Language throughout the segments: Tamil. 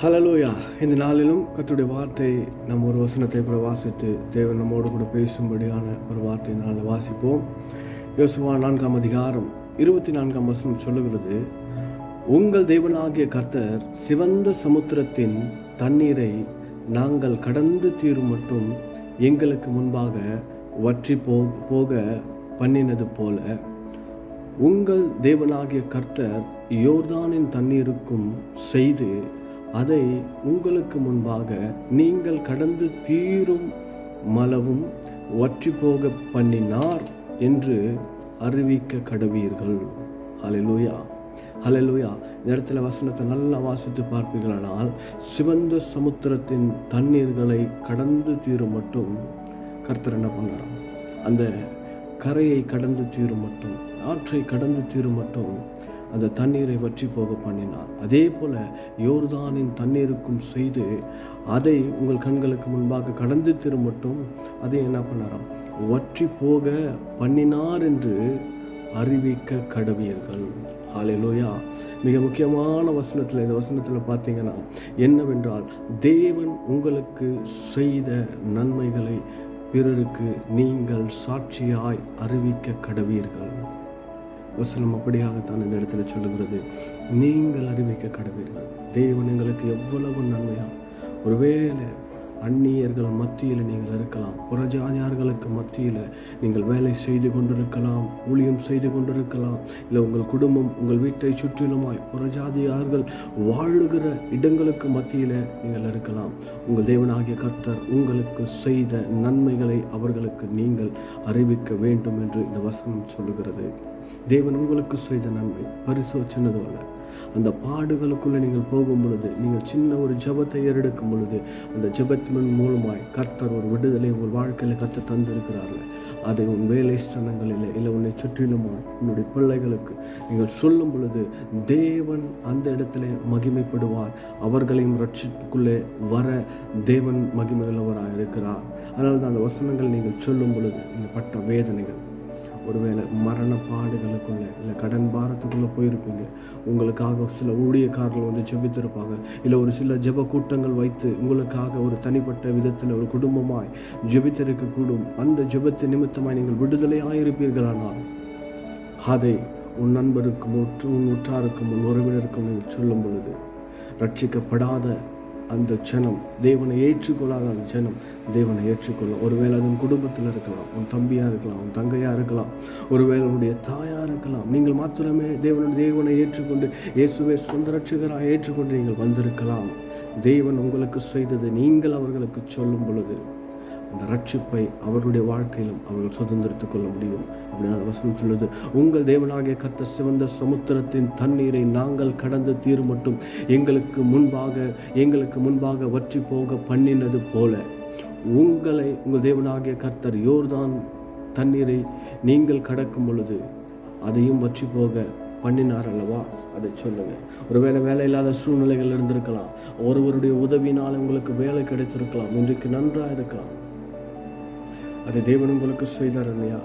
ஹல்லேலூயா. இந்த நாளிலும் கர்த்தருடைய வார்த்தை நம்ம ஒரு வசனத்தை கூட வாசித்து தேவன் நம்மோடு கூட பேசும்படியான ஒரு வார்த்தை நாளில் வாசிப்போம். யோசுவா 4ஆம் அதிகாரம் 24ஆம் வசனம் சொல்லுகிறது, உங்கள் தேவனாகிய கர்த்தர் சிவந்த சமுத்திரத்தின் தண்ணீரை நாங்கள் கடந்து தீரும் மட்டும் எங்களுக்கு முன்பாக வற்றி போக பண்ணினது போல உங்கள் தேவனாகிய கர்த்தர் யோர்தானின் தண்ணீருக்கும் செய்து அதை உங்களுக்கு முன்பாக நீங்கள் கடந்து தீரும் மளவும் வற்றி போக பண்ணினார் என்று அறிவிக்க கடவீர்கள். ஹல்லேலூயா, ஹல்லேலூயா. இந்த இடத்துல வசனத்தை நல்லா வாசித்து பார்ப்பீர்களானால், சிவந்த சமுத்திரத்தின் தண்ணீர்களை கடந்து தீரும் மட்டும் கர்த்தர் என்ன பண்ணாராம்? அந்த கரையை கடந்து தீரும் மட்டும், ஆற்றை கடந்து தீரும் மட்டும் அந்த தண்ணீரை வற்றி போக பண்ணினார். அதே போல யோர்தானின் தண்ணீருக்கும் செய்து அதை உங்கள் கண்களுக்கு முன்பாக கடந்து தீரும் மட்டும் அதை என்ன பண்ணாராம்? வற்றி போக பண்ணினார் என்று அறிவிக்க கடவீர்கள். ஹல்லேலூயா. மிக முக்கியமான வசனத்தில், இந்த வசனத்தில் பார்த்தீங்கன்னா என்னவென்றால், தேவன் உங்களுக்கு செய்த நன்மைகளை பிறருக்கு நீங்கள் சாட்சியாய் அறிவிக்க கடவீர்கள். வசனம் அப்படியாகத்தான் இந்த இடத்துல சொல்லுகிறது, நீங்கள் அறிவிக்க கடவீர்கள். தேவன் எங்களுக்கு எவ்வளவு நன்மையா. ஒருவேளை அந்நியர்கள் மத்தியில் நீங்கள் இருக்கலாம், புறஜாதியார்களுக்கு மத்தியில் நீங்கள் வேலை செய்து கொண்டிருக்கலாம், ஊழியம் செய்து கொண்டிருக்கலாம், இல்லை உங்கள் குடும்பம் உங்கள் வீட்டை சுற்றிலுமாய் புறஜாதியார்கள் வாழுகிற இடங்களுக்கு மத்தியில் நீங்கள் இருக்கலாம். உங்கள் தேவனாகிய கர்த்தர் உங்களுக்கு செய்த நன்மைகளை அவர்களுக்கு நீங்கள் அறிவிக்க வேண்டும் என்று இந்த வசனம் சொல்லுகிறது. தேவன் உங்களுக்கு செய்த நன்மை பரிசோ சின்னதோ அல்ல. அந்த பாடுகளுக்குள்ளே நீங்கள் போகும் பொழுது, நீங்கள் சின்ன ஒரு ஜெபத்தை ஏறெடுக்கும் பொழுது, அந்த ஜெபத்தின் மூலமாய் கர்த்தர் ஒரு விடுதலை உங்கள் வாழ்க்கையில் கர்த்தர் தந்திருக்கிறார்கள். அதை உன் வேலை ஸ்தலங்களில் இல்லை உன்னை சுற்றிலுமாய் உன்னுடைய பிள்ளைகளுக்கு நீங்கள் சொல்லும் பொழுது தேவன் அந்த இடத்துல மகிமைப்படுவார். அவர்களையும் ரட்சிப்புக்குள்ளே வர தேவன் மகிமையுள்ளவராக இருக்கிறார். அதனால தான் அந்த வசனங்கள் நீங்கள் சொல்லும் பொழுது நீங்கள் பட்ட வேதனைகள், ஒருவேளை மரண பாடுகளுக்குள்ளே இல்லை கடன் பாரத்துக்குள்ளே போயிருப்பீங்க, உங்களுக்காக சில ஊழியக்காரர்கள் வந்து ஜெபித்திருப்பாங்க, இல்லை ஒரு சில ஜெப கூட்டங்கள் வைத்து உங்களுக்காக ஒரு தனிப்பட்ட விதத்தில் ஒரு குடும்பமாய் ஜெபித்திருக்கக்கூடும். அந்த ஜெபத்தின் நிமித்தமாய் நீங்கள் விடுதலையாயிருப்பீர்களானால் அதை உன் நண்பருக்கும் உன் உற்றாருக்கும் உன் உறவினருக்கும் நீங்கள் சொல்லும் பொழுது, ரட்சிக்கப்படாத அந்த ஜனம், தேவனை ஏற்றுக்கொள்ளாத அந்த ஜனம் தேவனை ஏற்றுக்கொள்ளும். ஒருவேளை அது உன் குடும்பத்தில் இருக்கலாம், உன் தம்பியாக இருக்கலாம், உன் தங்கையாக இருக்கலாம், ஒருவேளை உன்னுடைய தாயாக இருக்கலாம். நீங்கள் மாத்திரமே தேவனை ஏற்றுக்கொண்டு இயேசுவை சொந்த ரட்சகராக ஏற்றுக்கொண்டு நீங்கள் வந்திருக்கலாம். தேவன் உங்களுக்கு செய்தது நீங்கள் அவர்களுக்கு சொல்லும் பொழுது அந்த ரட்சிப்பை அவருடைய வாழ்க்கையிலும் அவர்கள் சுதந்திரித்துக் கொள்ள முடியும். அப்படின்னு அந்த வசனம் சொல்லுது, உங்கள் தேவனாகிய கர்த்தர் சிவந்த சமுத்திரத்தின் தண்ணீரை நாங்கள் கடந்து தீரும் மட்டும் எங்களுக்கு முன்பாக வற்றி போக பண்ணினது போல உங்கள் தேவனாகிய கர்த்தர் யோர்தான் தண்ணீரை நீங்கள் கடக்கும் பொழுது அதையும் வற்றி போக பண்ணினார் அல்லவா? அதை சொல்லுங்க. ஒருவேளை வேலை இல்லாத சூழ்நிலைகள் இருந்திருக்கலாம், ஒருவருடைய உதவினால் உங்களுக்கு வேலை கிடைத்திருக்கலாம், இன்றைக்கு நன்றாக இருக்கலாம். அதை தேவன் உங்களுக்கு செய்தார் இல்லையா?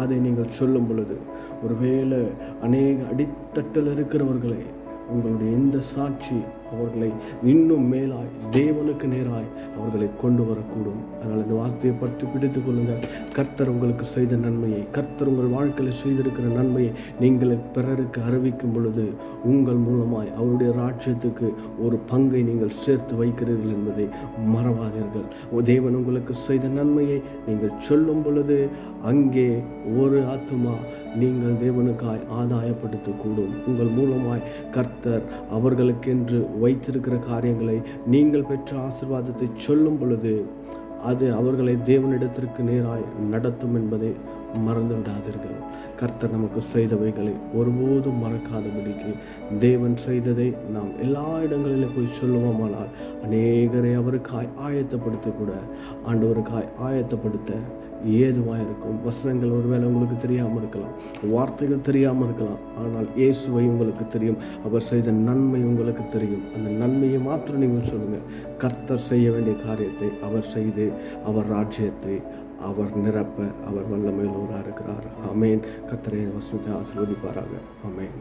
அதை நீங்கள் சொல்லும் பொழுது ஒருவேளை அநேக அடித்தட்டில் இருக்கிறவர்களை உங்களுடைய இந்த சாட்சி அவர்களை இன்னும் மேலாய் தேவனுக்கு நேராய் அவர்களை கொண்டு வரக்கூடும். அதனால் இந்த வார்த்தையை பற்றி பிடித்து கொள்ளுங்கள். கர்த்தர் உங்களுக்கு செய்த நன்மையை, கர்த்தர் உங்கள் வாழ்க்கையில் செய்திருக்கிற நன்மையை நீங்கள் பிறருக்கு அறிவிக்கும் பொழுது உங்கள் மூலமாய் அவருடைய ராஜ்யத்துக்கு ஒரு பங்கை நீங்கள் சேர்த்து வைக்கிறீர்கள் என்பதை மறவாதீர்கள். தேவன் உங்களுக்கு செய்த நன்மையை நீங்கள் சொல்லும் பொழுது அங்கே ஒரு ஆத்துமா நீங்கள் தேவனுக்காய் ஆதாயப்படுத்தக்கூடும். உங்கள் மூலமாய் கர்த்தர் அவர்களுக்கென்று வைத்திருக்கிற காரியங்களை, நீங்கள் பெற்ற ஆசீர்வாதத்தை சொல்லும் பொழுது அது அவர்களை தேவனிடத்திற்கு நேராய் நடத்தும் என்பதை மறந்து விடாதீர்கள். கர்த்தர் நமக்கு செய்தவைகளை ஒருபோதும் மறக்காதபடிக்கு தேவன் செய்ததை நாம் எல்லா இடங்களிலும் போய் சொல்லுவோமானால் அநேகரை அவருக்காய் ஆயத்தப்படுத்தக்கூட ஆண்டவருக்காய் ஆயத்தப்படுத்த ஏதுவாக இருக்கும். வசனங்கள் ஒருவேளை உங்களுக்கு தெரியாமல் இருக்கலாம், வார்த்தைகள் தெரியாமல் இருக்கலாம், ஆனால் இயேசுவை உங்களுக்கு தெரியும், அவர் செய்த நன்மை உங்களுக்கு தெரியும். அந்த நன்மையை மாத்திரம் நீங்கள் சொல்லுங்கள். கர்த்தர் செய்ய வேண்டிய காரியத்தை அவர் செய்து அவர் ராஜ்யத்தை அவர் நிரப்ப அவர் வல்லமையுள்ளவராக இருக்கிறார். ஆமேன். கர்த்தரே வசனத்தை ஆசீர்வதிப்பாராக. ஆமேன்.